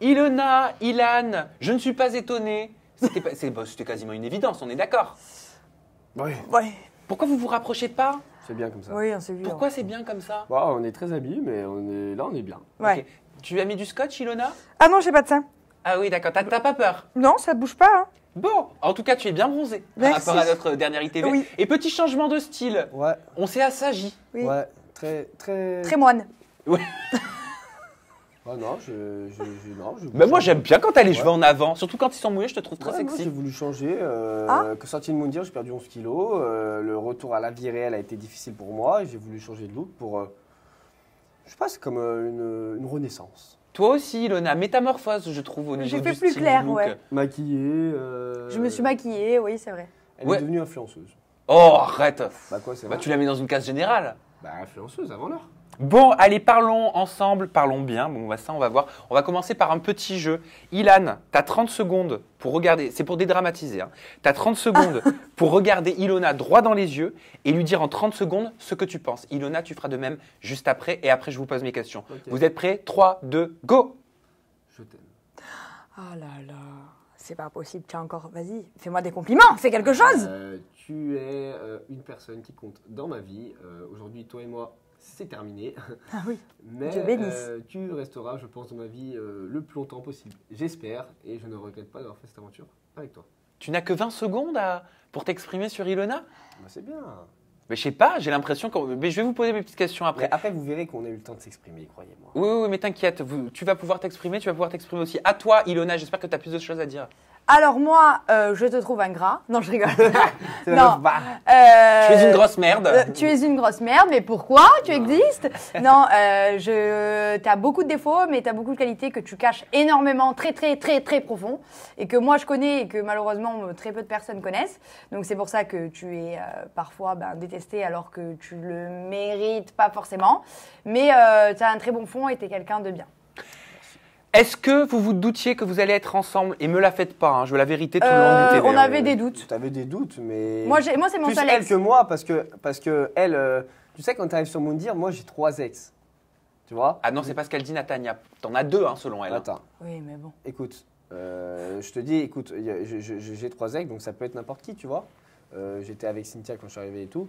Ilona, Ilan, je ne suis pas étonné. C'était quasiment une évidence, on est d'accord. Oui, Ouais. Pourquoi vous vous rapprochez pas? c'est bien comme ça. Oui, on s'est vu. Pourquoi c'est bien comme ça? Bon, on est très habillés, mais on est bien. Ouais. Ok. Tu lui as mis du scotch, Ilona? Ah non, j'ai pas de ça. Ah oui, d'accord. T'as pas peur? Non, ça bouge pas. Hein. Bon, en tout cas, tu es bien bronzé par Merci. rapport à notre dernière ITV. Oui. Et petit changement de style, Ouais, on s'est assagi. Oui. ouais, très. Très moine. Ah non, non, Mais moi, j'aime bien quand t'as les cheveux en avant, surtout quand ils sont mouillés, je te trouve très Ouais, moi, sexy. j'ai voulu changer. Ah. Que sorti de Moundir, j'ai perdu 11 kilos. Le retour à la vie réelle a été difficile pour moi. Et j'ai voulu changer de look pour. Je sais pas, c'est comme une renaissance. Toi aussi, Ilona, métamorphose, je trouve, au niveau J'ai du fait plus style clair, du look. ouais. Maquillée. Je me suis maquillée, oui, c'est vrai. Elle Ouais. est devenue influenceuse. Oh, arrête. Bah quoi, c'est Bah, vrai. tu la mets dans une case générale. Bah influenceuse avant l'heure. Bon, allez, parlons ensemble, parlons bien. Bon, ça, on va voir. On va commencer par un petit jeu. Ilan, tu as 30 secondes pour regarder, c'est pour dédramatiser, hein. Tu as 30 secondes pour regarder Ilona droit dans les yeux et lui dire en 30 secondes ce que tu penses. Ilona, tu feras de même juste après et après, je vous pose mes questions. Ok. Vous êtes prêts? 3, 2, go! Je t'aime. Ah là là, c'est pas possible. Tiens encore, vas-y, fais-moi des compliments, fais quelque chose. Tu es une personne qui compte dans ma vie. Aujourd'hui, toi et moi, c'est terminé. Ah oui. Mais Dieu bénisse. tu resteras, je pense, dans ma vie le plus longtemps possible. J'espère, et je ne regrette pas d'avoir fait cette aventure avec toi. Tu n'as que 20 secondes pour t'exprimer sur Ilona? Bah, c'est bien. Mais je sais pas, j'ai l'impression que... Mais je vais vous poser mes petites questions après. Après, vous verrez qu'on a eu le temps de s'exprimer, croyez-moi. Oui, oui, oui, mais t'inquiète, tu vas pouvoir t'exprimer, tu vas pouvoir t'exprimer aussi. À toi, Ilona, j'espère que tu as plus de choses à dire. Alors moi, je te trouve ingrat. Non, je rigole. C'est Non. bah, Tu es une grosse merde. Tu es une grosse merde, mais pourquoi tu existes? Non, tu as beaucoup de défauts, mais tu as beaucoup de qualités que tu caches énormément, très, très, très, très profond, et que moi je connais et que malheureusement très peu de personnes connaissent. Donc c'est pour ça que tu es parfois détesté alors que tu le mérites pas forcément. Mais tu as un très bon fond et tu es quelqu'un de bien. Est-ce que vous vous doutiez que vous allez être ensemble? Et me la faites pas, hein, je veux la vérité tout le long du TV. On avait des doutes. tu avais des doutes, mais... Moi, c'est mon plus seul elle ex. que moi, parce que elle... tu sais, quand tu arrives sur Moundir, moi, j'ai 3 ex. Tu vois? Ah non, c'est pas ce qu'elle dit, Natania. T'en as 2, hein, selon elle. hein. Attends. Oui, mais bon. Écoute, je te dis, écoute, j'ai 3 ex, donc ça peut être n'importe qui, tu vois. J'étais avec Cynthia quand je suis arrivé et tout.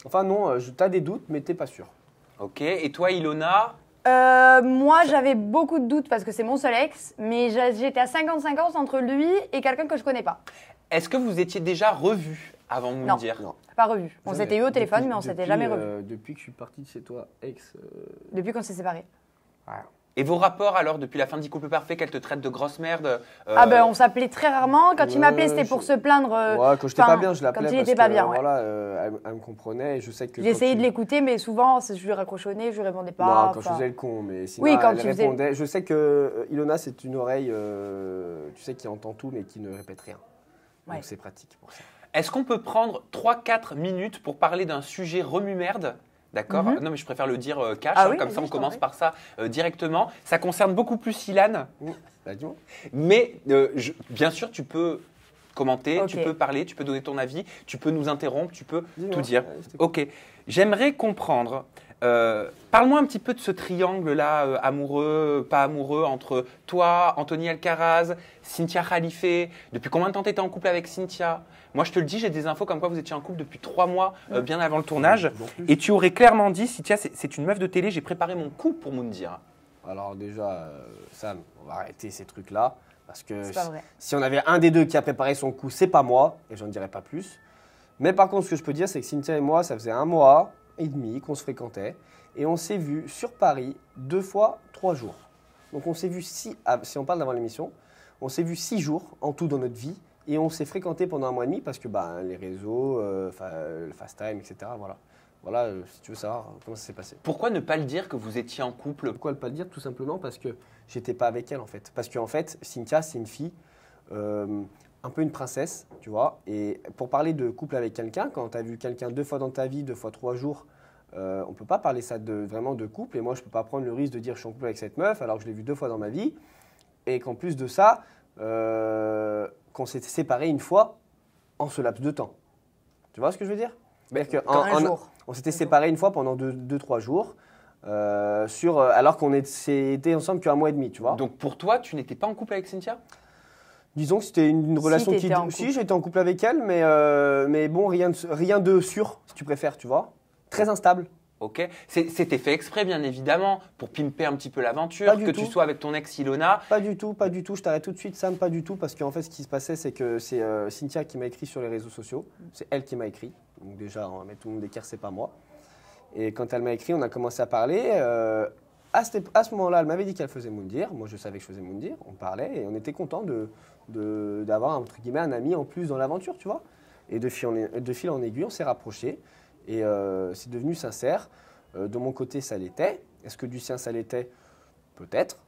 Enfin non, t'as des doutes, mais t'es pas sûr. Ok, et toi, Ilona? Moi, j'avais beaucoup de doutes parce que c'est mon seul ex, mais j'étais à 50-50 entre lui et quelqu'un que je connais pas. Est-ce que vous étiez déjà revus avant de Non. me dire? Non. Pas revu. On Jamais. s'était eu au téléphone, Depuis- mais on s'était depuis, jamais revu. Depuis que je suis parti de chez toi, ex... Depuis qu'on s'est séparés. Et vos rapports alors, depuis la fin de Couple Parfait, qu'elle te traite de grosse merde? Ah ben, on s'appelait très rarement. Quand il ouais, m'appelait, c'était je- pour se plaindre. Ouais, quand j'étais enfin, pas bien, je l'appelais quand il parce était pas que, bien, ouais. voilà, elle me comprenait et je sais que... J'ai quand essayé tu- de l'écouter, mais souvent, je lui raccrochonnais, je lui répondais pas. Non, quand je enfin. faisais le con, mais sinon Oui, quand elle tu faisais- répondait. Je sais que Ilona, c'est une oreille, tu sais, qui entend tout mais qui ne répète rien. Ouais. Donc c'est pratique pour ça. Est-ce qu'on peut prendre 3-4 minutes pour parler d'un sujet remue-merde? D'accord? Non, mais je préfère le dire cash, Ah hein, oui, comme vas-y, ça on je t'en commence prie. par ça directement. Ça concerne beaucoup plus Ilan, Bah, dis-moi. mais bien sûr, tu peux commenter, Ok. tu peux parler, tu peux donner ton avis, tu peux nous interrompre, tu peux Dis-moi. tout dire. Ouais, je t'écoute. Ok, j'aimerais comprendre. Parle-moi un petit peu de ce triangle-là, amoureux, pas amoureux, entre toi, Anthony Alcaraz, Cynthia Khalife. Depuis combien de temps tu étais en couple avec Cynthia? Moi, je te le dis, j'ai des infos comme quoi vous étiez en couple depuis 3 mois, bien avant le tournage. Toujours plus. Et tu aurais clairement dit, Cynthia, c'est une meuf de télé, j'ai préparé mon coup pour Moundir. Alors déjà, Sam, on va arrêter ces trucs-là. Parce que C'est pas vrai. si on avait un des deux qui a préparé son coup, c'est pas moi, et j'en dirai pas plus. Mais par contre, ce que je peux dire, c'est que Cynthia et moi, ça faisait 1 mois et demi qu'on se fréquentait. Et on s'est vus sur Paris 2 fois 3 jours. Donc on s'est vus, si on parle d'avant l'émission, on s'est vus 6 jours en tout dans notre vie. Et on s'est fréquentés pendant 1 mois et demi parce que les réseaux, le fast time, etc. Voilà, voilà si tu veux savoir comment ça s'est passé. Pourquoi ne pas le dire que vous étiez en couple? Pourquoi ne pas le dire? Tout simplement parce que j'étais pas avec elle en fait. Parce qu'en fait, Cynthia, c'est une fille, un peu une princesse, tu vois. Et pour parler de couple avec quelqu'un, quand tu as vu quelqu'un 2 fois dans ta vie, 2 fois 3 jours, on ne peut pas parler ça vraiment de couple. Et moi, je ne peux pas prendre le risque de dire je suis en couple avec cette meuf alors que je l'ai vue 2 fois dans ma vie. Et qu'en plus de ça, qu'on s'était séparés 1 fois en ce laps de temps. Tu vois ce que je veux dire? C'est-à-dire Un jour. on s'était séparés 1 fois pendant 2-3 jours. alors qu'on était ensemble qu'un mois et demi, tu vois. Donc pour toi, tu n'étais pas en couple avec Cynthia? Disons que c'était une relation qui... t'étais en couple. Si, j'étais en couple avec elle, mais bon, rien de sûr, si tu préfères, tu vois. Très instable. Ok. C'était fait exprès, bien évidemment, pour pimper un petit peu l'aventure, Pas du que tout. tu sois avec ton ex Ilona. Pas du tout. Je t'arrête tout de suite, Sam, pas du tout. Parce qu'en fait, ce qui se passait, c'est que c'est Cynthia qui m'a écrit sur les réseaux sociaux. C'est elle qui m'a écrit. Donc déjà, on va mettre tout le monde d'équerre, c'est pas moi. Et quand elle m'a écrit, on a commencé à parler. À ce moment-là, elle m'avait dit qu'elle faisait Moundir. Moi, je savais que je faisais Moundir. On parlait et on était content d'avoir, entre guillemets, un ami en plus dans l'aventure, tu vois. Et de fil en aiguille, on s'est rapprochés. Et c'est devenu sincère. De mon côté, ça l'était. Est-ce que du sien, ça l'était? Peut-être.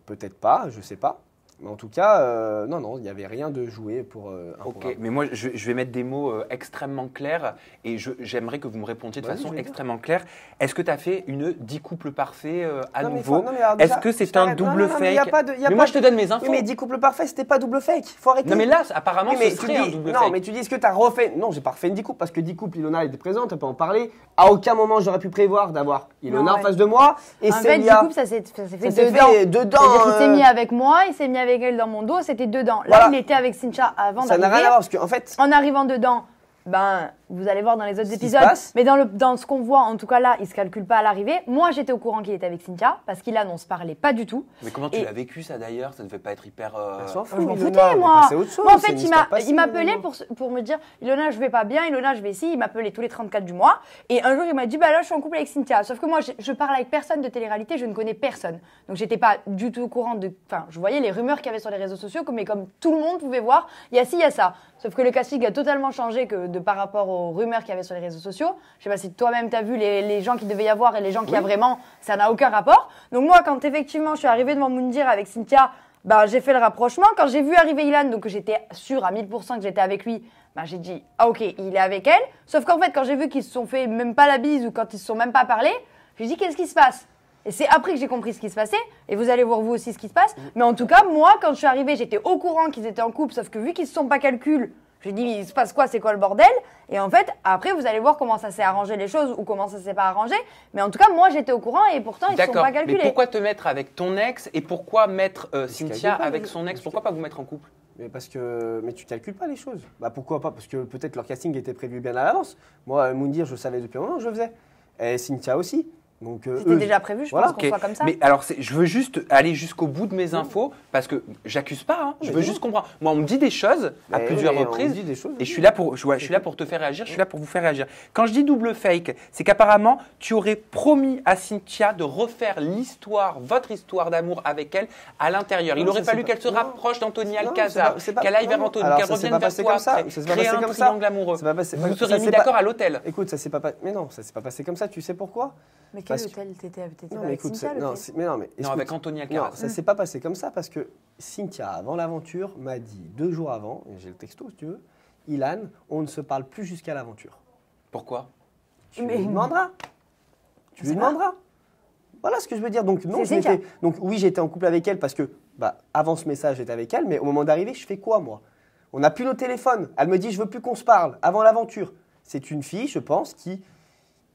Peut-être pas, je sais pas. Mais en tout cas, non, il n'y avait rien de joué pour un Ok, programme. mais moi je vais mettre des mots extrêmement clairs et j'aimerais que vous me répondiez de Vas-y, façon je vais extrêmement claire. Est-ce que tu as fait une 10 couples parfaits à Non, mais nouveau? non, mais alors, Est-ce déjà, que c'est je t'arrête. un double Non, mais y a fake? pas de- y a Mais pas moi de- je te donne mes infos. Oui, mais 10 couples parfaits, c'était pas double fake. Faut arrêter. Non mais là, apparemment, Oui, mais ce tu serait un dis, double non, fake. mais tu dis, est-ce que tu as refait? Non, j'ai pas refait une 10 couples parce que 10 couples, Ilona était présente, elle peut en parler. À aucun moment, j'aurais pu prévoir d'avoir Ilona Non, en ouais. face de moi. Et En fait, Célia. du coup, ça s'est fait Ça s'est dedans. fait dedans. C'est-à-dire qu'il s'est mis avec moi, il s'est mis avec elle dans mon dos, c'était dedans. Là, Voilà. il était avec Cynthia avant Ça n'a d'arriver. rien à voir parce qu'en fait, En arrivant dedans, ben, vous allez voir dans les autres Ce qui se épisodes, passe. mais dans ce qu'on voit, en tout cas là, il se calcule pas à l'arrivée. Moi, j'étais au courant qu'il était avec Cynthia, parce qu'il on se parlait pas du tout. Mais comment tu Et- l'as vécu ça d'ailleurs? Ça devait pas être hyper. elle s'en fout. Je m'en Ilona, foutais, on est moi. passé à autre chose, Moi, en c'est fait, une il histoire passée, m'appelait Ilona. pour me dire, Ilona, je vais pas bien, Ilona, je vais ici. Il m'appelait tous les 34 du mois. Et un jour, il m'a dit, bah là, je suis en couple avec Cynthia. Sauf que moi, je parle avec personne de télé-réalité, je ne connais personne. Donc, j'étais pas du tout au courant de. Enfin, je voyais les rumeurs qu'il y avait sur les réseaux sociaux, mais comme tout le monde pouvait voir, il y a ci, il y a ça. Sauf que le casting a totalement changé par rapport aux rumeurs qu'il y avait sur les réseaux sociaux. Je sais pas si toi-même t'as vu les gens qu'il devait y avoir et les gens qu'il y a vraiment, ça n'a aucun rapport. Donc moi, quand effectivement je suis arrivée devant Moundir avec Cynthia, bah, j'ai fait le rapprochement. Quand j'ai vu arriver Ilan, donc j'étais sûre à 1000% que j'étais avec lui, bah, j'ai dit ah ok, il est avec elle. Sauf qu'en fait, quand j'ai vu qu'ils se sont fait même pas la bise ou quand ils se sont même pas parlé, j'ai dit qu'est-ce qui se passe? Et c'est après que j'ai compris ce qui se passait, et vous allez voir vous aussi ce qui se passe. Mais en tout cas, moi, quand je suis arrivée, j'étais au courant qu'ils étaient en couple, sauf que vu qu'ils se sont pas calculés, j'ai dit, il se passe quoi, c'est quoi le bordel? Et en fait, après, vous allez voir comment ça s'est arrangé les choses ou comment ça s'est pas arrangé. Mais en tout cas, moi, j'étais au courant et pourtant, ils se sont D'accord, pas mais calculés. pourquoi te mettre avec ton ex et pourquoi mettre Cynthia calcule pas, avec mais- son ex? Pourquoi pas vous mettre en couple? Mais tu calcules pas les choses. Bah pourquoi pas? Parce que peut-être leur casting était prévu bien à l'avance. Moi, Moundir, je savais depuis un moment que je le faisais. Et Cynthia aussi. Donc C'était déjà prévu, je voilà. pense qu'on soit comme ça. Mais alors, je veux juste aller jusqu'au bout de mes infos parce que j'accuse pas. Hein, je Mais veux dis-moi. juste comprendre. Moi, on me dit des choses à Mais plusieurs oui, on reprises. me dit des choses, Et je suis là pour te faire réagir. Je suis là pour vous faire réagir. Quand je dis double fake, c'est qu'apparemment, tu aurais promis à Cynthia de refaire votre histoire d'amour avec elle à l'intérieur. Il Non, aurait ça, fallu c'est pas- qu'elle se non. rapproche d'Anthony Non, Alcazar, c'est pas- qu'elle aille vers non. Anthony, Alors, qu'elle ça s'est revienne pas vers passé toi comme ça. après, Ça s'est pas créer passé un comme ça. triangle amoureux. C'est pas passé- Vous ça seriez s'est mis pas- d'accord à l'hôtel. Écoute, ça s'est pas passé. Mais non, ça s'est pas passé comme ça. Tu sais pourquoi? Mais quel parce que- hôtel t'étais Non, pas mais avec écoute, Cynthia, non, l'hôtel mais non, mais Non, écoute, avec Anthony non, Alcaraz. ça s'est pas passé comme ça parce que Cynthia, avant l'aventure, m'a dit 2 jours avant, et j'ai le texto si tu veux, Ilan, on ne se parle plus jusqu'à l'aventure. Pourquoi? Tu Mais- lui demanderas. Tu lui sais pas. demanderas. Voilà ce que je veux dire. Donc, non, C'est je m'étais- Cynthia. donc oui, j'étais en couple avec elle parce que avant ce message, j'étais avec elle, mais au moment d'arriver, je fais quoi moi? On n'a plus nos téléphones. Elle me dit, je veux plus qu'on se parle avant l'aventure. C'est une fille, je pense, qui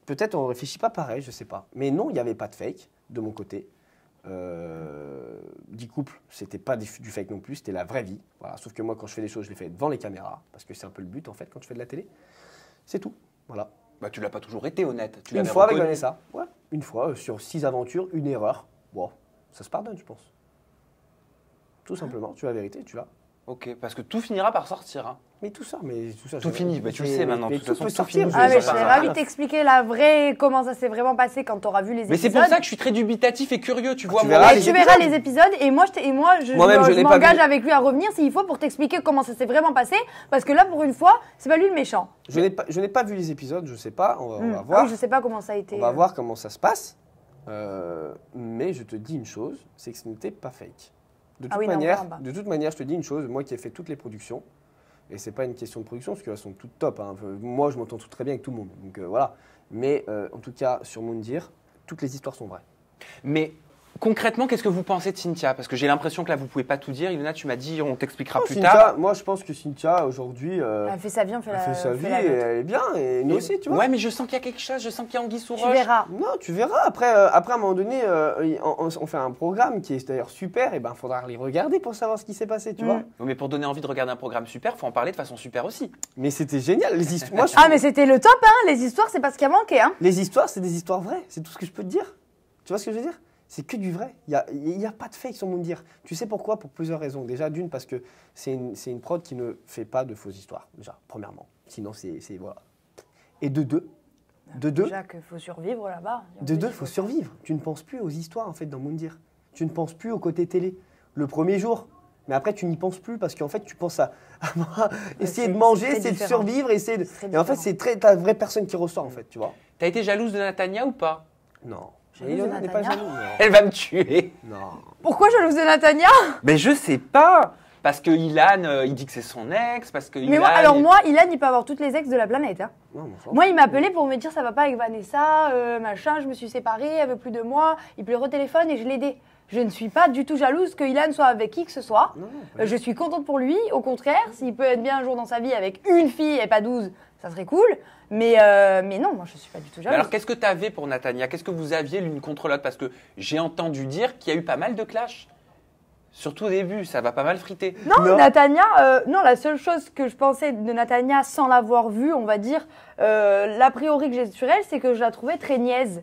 peut-être on ne réfléchit pas pareil, je sais pas. Mais non, il n'y avait pas de fake de mon côté. 10 couples, c'était pas du fake non plus, c'était la vraie vie. Voilà. Sauf que moi, quand je fais des choses, je les fais devant les caméras, parce que c'est un peu le but en fait quand je fais de la télé. C'est tout. Voilà. Bah, tu l'as pas toujours été honnête. Tu Une l'avais fois avec reconnu. Vanessa. Ouais. Une fois sur 6 aventures, une erreur. Bon, ça se pardonne, je pense. Tout simplement, tu as la vérité, tu l'as. Ok, parce que tout finira par sortir. Hein. Mais tout ça. Tout finit, bah, tu le sais maintenant, Mais de toute tout façon, peut tout sortir. finit. Ah, mais je Ça serais va. ravie de t'expliquer la vraie, comment ça s'est vraiment passé quand t'auras vu les Mais épisodes. c'est pour ça que je suis très dubitatif et curieux, tu vois. Tu moi. verras Et les tu verras épisodes. les épisodes et moi je Moi-même, je l'ai pas m'engage vu. avec lui à revenir s'il faut pour t'expliquer comment ça s'est vraiment passé parce que là pour une fois c'est pas lui le méchant. Je n'ai pas vu les épisodes, je sais pas. On va Ah voir. oui, je sais pas comment ça a été. On va voir comment ça se passe. Mais je te dis une chose, c'est que ce n'était pas fake. De toute, Ah oui, non, manière, vraiment pas. de toute manière, je te dis une chose, moi qui ai fait toutes les productions, et c'est pas une question de production, parce qu'elles sont toutes top. Hein. Moi, je m'entends tout très bien avec tout le monde. Donc voilà. Mais en tout cas, sur Moundir, toutes les histoires sont vraies. Mais concrètement, qu'est-ce que vous pensez de Cynthia? Parce que j'ai l'impression que là, vous pouvez pas tout dire. Ilona, tu m'as dit, on t'expliquera plus Cynthia, tard. moi je pense que Cynthia aujourd'hui, Elle fait sa vie, on fait elle la fait sa on vie fait la et nôtre. elle est bien et nous aussi, tu vois. Ouais, mais je sens qu'il y a quelque chose. Je sens qu'il y a anguille sous Tu roche. verras. Non, tu verras. Après, à un moment donné, on fait un programme qui est d'ailleurs super. Et ben, faudra les regarder pour savoir ce qui s'est passé, tu vois. Oui, mais pour donner envie de regarder un programme super, faut en parler de façon super aussi. Mais c'était génial. Les histoires, moi, Ah, mais c'était le top, hein. Les histoires, c'est pas ce qui a manqué, hein. les histoires, c'est des histoires vraies. C'est tout ce que je peux te dire. Tu vois ce que je veux dire? C'est que du vrai. Il y a pas de fake sur Moundir. Tu sais pourquoi? Pour plusieurs raisons. Déjà, d'une, parce que c'est une prod qui ne fait pas de fausses histoires. Déjà, premièrement. Sinon, c'est voilà. Et de deux. Déjà qu'il faut survivre là-bas. De deux, il faut survivre. Tu ne penses plus aux histoires en fait dans Moundir. Tu ne penses plus au côté télé. Le premier jour. Mais après, tu n'y penses plus parce qu'en fait, tu penses à essayer c'est- de manger, c'est très essayer de différent. survivre, essayer de. C'est très Et en fait, différent. c'est ta vraie personne qui ressort en fait, tu vois. T'as été jalouse de Natania ou pas? Non. Jalouse de Ilona n'est pas Natania jalouse. Elle va me tuer. Non. Pourquoi jalouse de Natania? Mais je sais pas. Parce que Ilan, il dit que c'est son ex. Parce que Mais Ilan, moi, alors moi, Ilan, il peut avoir toutes les ex de la planète, hein. Non, mais ça- Moi, il m'a appelé pour me dire ça va pas avec Vanessa, machin, je me suis séparée, elle veut plus de moi. Il pleure au téléphone et je l'ai aidé. Je ne suis pas du tout jalouse que Ilan soit avec qui que ce soit. Non, Je suis contente pour lui. Au contraire, s'il peut être bien un jour dans sa vie avec une fille et pas 12, ça serait cool. Mais non, moi, je suis pas du tout Mais jalouse. alors, qu'est-ce que tu avais pour Natania? Qu'est-ce que vous aviez l'une contre l'autre? Parce que j'ai entendu dire qu'il y a eu pas mal de clash. Surtout au début, ça va pas mal friter. Non, Non. Natania, non, la seule chose que je pensais de Natania sans l'avoir vue, on va dire, l'a priori que j'ai sur elle, c'est que je la trouvais très niaise,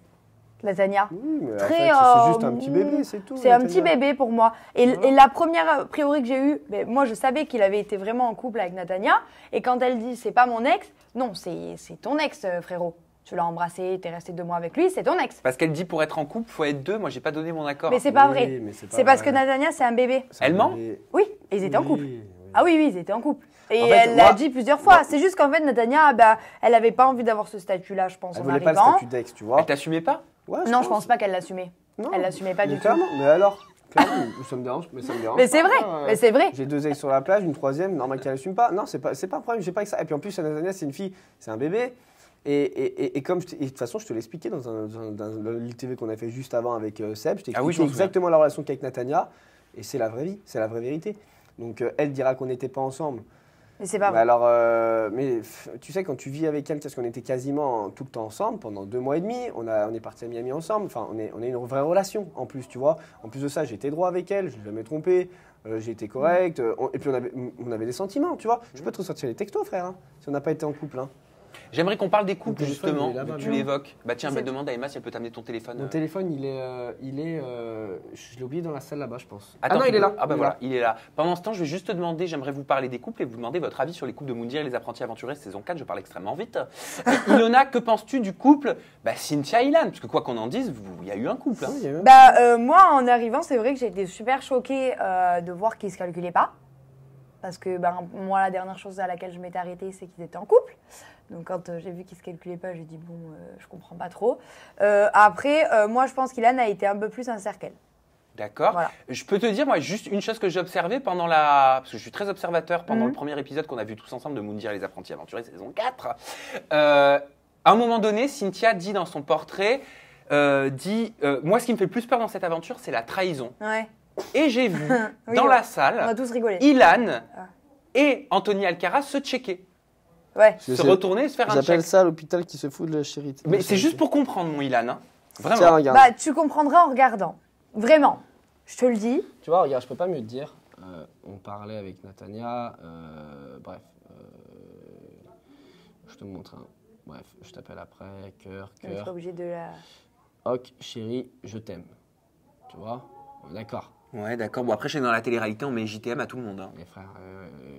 Natania. Oui, mais en Très, fait, c'est juste un petit euh, bébé, c'est tout. C'est un Nathalie. petit bébé pour moi. Et, Voilà. et la première a priori que j'ai eue, ben, moi je savais qu'il avait été vraiment en couple avec Natania. Et quand elle dit c'est pas mon ex, non, c'est ton ex, frérot. Tu l'as embrassé, t'es resté 2 mois avec lui, c'est ton ex. Parce qu'elle dit pour être en couple, faut être deux. Moi, j'ai pas donné mon accord. Mais c'est pas Oui, vrai. mais c'est pas C'est parce que vrai. Natania, c'est un bébé. C'est un Elle ment bébé. Oui, ils étaient en Oui, couple. oui. Ah oui, oui, ils étaient en couple. Et En fait, elle l'a moi- dit plusieurs fois. C'est juste qu'en fait, Natania, bah, elle avait pas envie d'avoir ce statut-là, je pense, Elle en voulait pas le arrivant. statut d'ex, tu vois. Elle t'assumait pas? Ouais, Non, je pense pas qu'elle l'assumait. Non. Elle l'assumait pas du Mais tout. clairement, mais alors clairement, ça me dérange, mais ça me dérange. Mais c'est pas, vrai, mais c'est vrai. J'ai 2 ex sur la plage, une troisième, normal qu'elle assume pas. Non, c'est pas un problème, j'ai pas que ça. Et puis en plus, Nathalie, c'est une fille, c'est un bébé. Et comme et de toute façon, je te l'ai expliqué dans le LTV qu'on a fait juste avant avec Seb, je t'ai Ah oui, expliqué je m'en souviens. exactement la relation qu'avec Natania. Et c'est la vraie vie, c'est la vraie vérité. Donc elle dira qu'on n'était pas ensemble. Mais c'est pas Mais vrai. alors, tu sais, quand tu vis avec elle, parce qu'on était quasiment tout le temps ensemble pendant 2 mois et demi, on est partis à Miami ensemble, enfin, on est une vraie relation en plus, tu vois. En plus de ça, j'ai été droit avec elle, je ne l'ai jamais trompé, j'ai été correct, et puis on avait des sentiments, tu vois. Je peux te ressortir les textos, frère, hein, si on n'a pas été en couple. Hein. J'aimerais qu'on parle des couples, Mon téléphone, justement, il est là-bas, vu que tu bien. l'évoques. Bah tiens, C'est- bah, demande à Emma si elle peut t'amener ton téléphone. Mon téléphone, il est je l'ai oublié dans la salle là-bas, je pense. Attends, non, tu il est peux- là. Ah bah il est voilà, là. il est là. Pendant ce temps, je vais juste te demander, j'aimerais vous parler des couples et vous demander votre avis sur les couples de Moundir et les apprentis aventuriers saison 4. Je parle extrêmement vite. Ilona, que penses-tu du couple Cynthia et Ilan? Parce que quoi qu'on en dise, il y a eu un couple. hein. Oui, il y a même- Bah, moi, en arrivant, c'est vrai que j'ai été super choquée de voir qu'ils se calculaient pas. Parce que ben, moi, la dernière chose à laquelle je m'étais arrêtée, c'est qu'ils étaient en couple. Donc, quand j'ai vu qu'ils se calculaient pas, j'ai dit, bon, je comprends pas trop. Après, moi, je pense qu'Ilan a été un peu plus sincère qu'elle. D'accord. Voilà. Je peux te dire, moi, juste une chose que j'ai observée pendant la. Parce que je suis très observateur pendant Mhm. le premier épisode qu'on a vu tous ensemble de Moundir et les apprentis aventuriers saison 4. À un moment donné, Cynthia dit dans son portrait moi, ce qui me fait le plus peur dans cette aventure, c'est la trahison. Ouais. Et j'ai vu Oui, dans ouais. la On a salle tous rigolé. Ilan Ah. et Anthony Alcaraz se checker, Ouais. se retourner et se faire un check. J'appelle ça l'hôpital qui se fout de la chérie. Mais c'est juste pour comprendre, mon Ilan. Hein. Vraiment. Tiens, regarde. Bah, tu comprendras en regardant. Vraiment. Je te le dis. Tu vois, regarde, je peux pas mieux te dire. On parlait avec Natania, bref. Je te montre un. Bref, je t'appelle après, cœur, On n'est pas cœur. obligé de la. Ok, chérie, je t'aime. Tu vois? D'accord. Ouais, d'accord. Bon, après, je sais que dans la télé-réalité, on met JTM à tout le monde. Hein. Mais frère,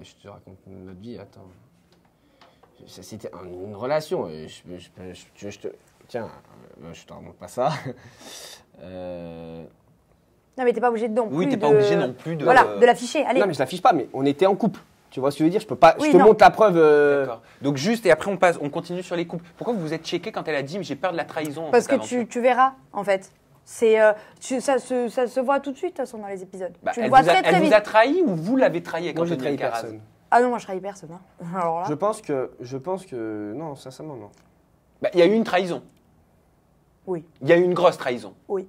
je te raconte notre vie, attends. C'était une relation. Je te. Tiens, je te raconte pas ça. Non, mais t'es pas obligé de non Oui, plus t'es pas de- obligé non plus de. Voilà, de l'afficher. Allez. Non, mais je l'affiche pas, mais on était en couple. Tu vois ce que je veux dire? Je peux pas. Oui, je te non. montre la preuve. D'accord. Donc juste, et après on continue sur les couples. Pourquoi vous vous êtes checké quand elle a dit mais j'ai peur de la trahison? en Parce cette que aventure tu verras, en fait. C'est, ça se voit tout de suite, de toute façon, dans les épisodes. Bah, tu le elle vois vous a, très, très elle vite. vous a trahi ou vous l'avez trahi avec Moi, j'ai Anthony trahi Alcaraz? personne. Ah non, moi, je trahis personne. Hein. Alors là. Je pense que. Non, sincèrement, non. Bah, il y a eu une trahison. Oui. Il y a eu une grosse trahison. Oui.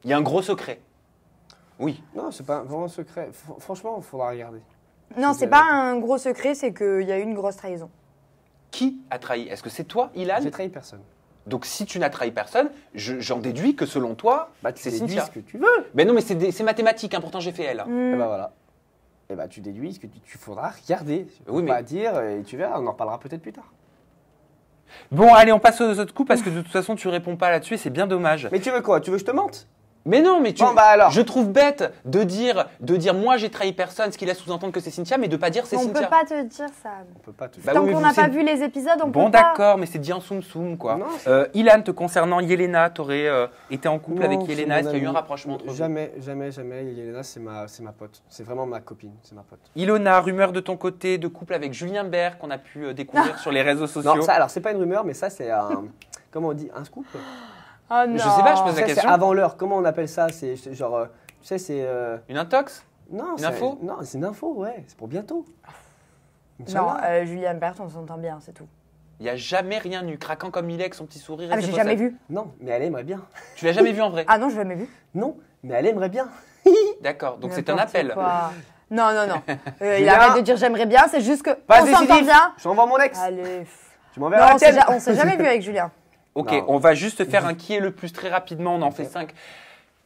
Il y a un gros secret. Oui. Non, c'est pas vraiment secret. Franchement, il faudra regarder. Non, c'est pas un gros secret, c'est qu'il y a eu une grosse trahison. Qui a trahi? Est-ce que c'est toi, Ilan? J'ai trahi personne. Donc si tu n'as trahi personne, j'en déduis que selon toi, Bah, tu c'est déduis Cynthia. ce que tu veux. Mais non, mais c'est mathématique, hein, pourtant j'ai fait elle. Et bah voilà. Et bah tu déduis ce que tu faudra regarder. Tu peux Oui, mais- pas dire et tu verras, on en reparlera peut-être plus tard. Bon, allez, on passe aux autres coups parce que de toute façon, tu réponds pas là-dessus et c'est bien dommage. Mais tu veux quoi? Tu veux que je te mente? Mais non, mais tu. Bon, bah alors. Je trouve bête de dire moi j'ai trahi personne, ce qui laisse sous-entendre que c'est Cynthia, mais de pas dire c'est On Cynthia. peut pas te dire ça. On peut pas te Bah Tant oui, mais qu'on vous, n'a pas c'est- vu les épisodes, on Bon, peut pas. d'accord, mais c'est dit en soum quoi. Non, Ilan, te concernant Yelena, t'aurais été en couple Non, avec c'est Yelena, mon est-ce qu'il y a eu un ami. rapprochement entre vous? Jamais. Yelena, c'est ma pote. C'est vraiment ma copine, c'est ma pote. Ilona, rumeur de ton côté de couple avec Julien Bert qu'on a pu découvrir sur les réseaux sociaux. Non, ça, alors c'est pas une rumeur, mais ça c'est un. Comment on dit? Un scoop? Oh non. Je sais pas, je pose la Ça, c'est question. avant l'heure. Comment on appelle ça? C'est genre. Tu sais, c'est. Une intox? Non, Une info? Non, c'est une info, ouais. C'est pour bientôt. Non, Inch'Allah. Julien Bert, on s'entend bien, c'est tout. Il n'y a jamais rien eu, craquant comme il est avec son petit sourire. et Ah, mais ses j'ai jamais possèdes. vu. Non, mais elle aimerait bien. Tu l'as jamais vu en vrai? Ah non, j'ai jamais vu. Non, mais elle aimerait bien. D'accord, donc c'est un N'importe appel. quoi. Non, non, non. Il Julien. arrête de dire j'aimerais bien, c'est juste que Pas on s'entend décisif. bien. Je t'envoie mon ex. Allez. Tu m'enverras Non, la tienne. on s'est jamais vu avec Julien. Ok, Non. on va juste faire un qui est le plus très rapidement, on en fait 5.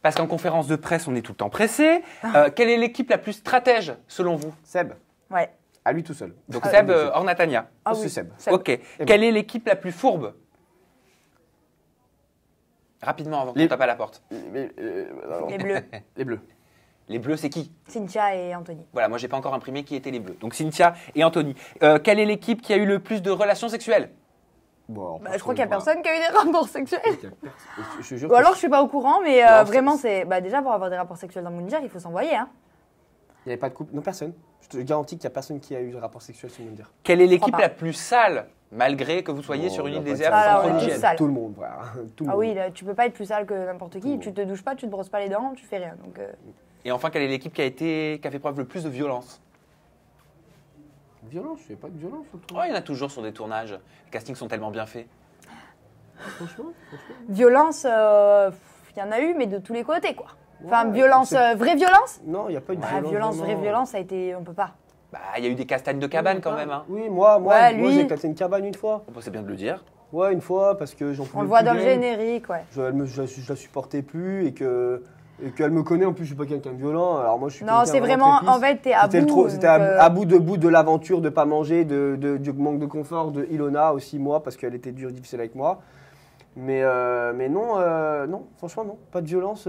Parce qu'en conférence de presse, on est tout le temps pressé. Quelle est l'équipe la plus stratège selon vous? Seb, Ouais. à lui tout seul. Donc Ah, Seb oui. hors Natania. Ah C'est oui. Seb. Ok. Quelle est l'équipe la plus fourbe? Rapidement avant qu'on Les- tape à la porte. Les bleus. Les bleus. Les bleus, c'est qui? Cynthia et Anthony. Voilà, moi j'ai pas encore imprimé qui étaient les bleus. Donc Cynthia et Anthony. Quelle est l'équipe qui a eu le plus de relations sexuelles? Bon, Bah, je crois qu'il n'y a personne qui a eu des rapports sexuels. Je te jure Ou alors je suis pas au courant, mais Non, vraiment, c'est. Bah, déjà, pour avoir des rapports sexuels dans Moundir, il faut s'envoyer. Hein. il n'y avait pas de couple. Non, personne. Je te garantis qu'il n'y a personne qui a eu de rapport sexuel sur Moundir. Quelle est l'équipe pas. la plus sale, malgré que vous soyez Bon, sur une on île va pas déserte dire Ah, sans là, on est trop tous d'hygiène? sales. Tout le monde, frère. Tout le Ah monde. oui, là, tu peux pas être plus sale que n'importe qui. Tout. Tu te douches pas, tu te brosses pas les dents, tu fais rien. Donc, Et enfin, quelle est l'équipe qui a fait preuve le plus de violence? Violence, il n'y a pas de violence autour. Oh, il y en a toujours sur des tournages. Les castings sont tellement bien faits. Franchement. violence, il y en a eu, mais de tous les côtés, quoi. Enfin, Ouais, violence, c'est- vraie violence. Non, il n'y a pas eu de Bah, violence. violence, vraiment. vraie violence, ça a été. On peut pas. Bah, il y a eu des castagnes de cabane quand même. Hein. Oui, moi Ouais, lui. j'ai éclaté une cabane une fois. Bon, c'est bien de le dire. Ouais, une fois, parce que j'en pouvais On le voit plus dans le d'elle. générique, ouais. Je la supportais plus et qu'elle me connaît. En plus, je suis pas quelqu'un de violent. Alors moi, je suis Non, quelqu'un c'est vraiment. très peace. En fait, t'es à bout. C'était donc, à bout de l'aventure, de pas manger, du manque de confort de Ilona aussi, moi, parce qu'elle était dure, difficile avec moi. Mais non, non, franchement, non. Pas de violence.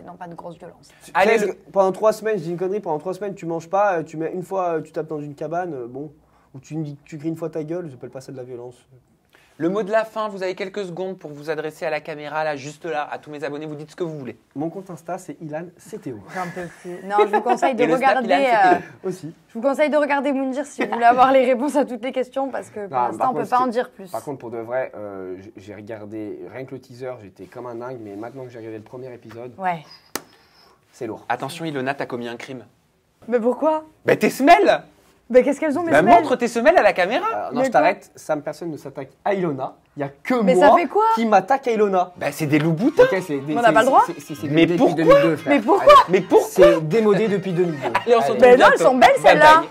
non, pas de grosse violence. Allez, Presque, pendant 3 semaines, je dis une connerie, pendant 3 semaines, tu manges pas, tu mets une fois, tu tapes dans une cabane, bon, ou tu cries une fois ta gueule, j'appelle pas ça de la violence. Le mot de la fin, vous avez quelques secondes pour vous adresser à la caméra, là, juste là, à tous mes abonnés, vous dites ce que vous voulez. Mon compte Insta, c'est Ilan CTO. J'en peux plus. Non, je vous conseille de Et le snap, regarder. il a le Aussi. Je vous conseille de regarder Moundir si vous voulez avoir les réponses à toutes les questions, parce que pour Non, l'instant, par on peut contre, pas en c'est- dire plus. Par contre, pour de vrai, j'ai regardé rien que le teaser, j'étais comme un dingue, mais maintenant que j'ai regardé le premier épisode, Ouais. c'est lourd. Attention, Ilona, t'as commis un crime. Mais pourquoi? Bah, tes semelles! Mais qu'est-ce qu'elles ont, mes Bah, semelles? montre tes semelles à la caméra! Non, Mais je t'arrête, Sam, personne ne s'attaque à Ilona, il n'y a que Mais moi ça fait quoi? qui m'attaque à Ilona. Bah, c'est des loups boutins! Ok, c'est des- On n'a c'est- pas le droit c'est Mais démodé pourquoi? depuis 2002, frère. Mais pourquoi? Mais pourquoi? C'est démodé depuis 2002. Et on se Allez. retrouve Mais non, bientôt. elles sont belles, Bye celles-là. bye.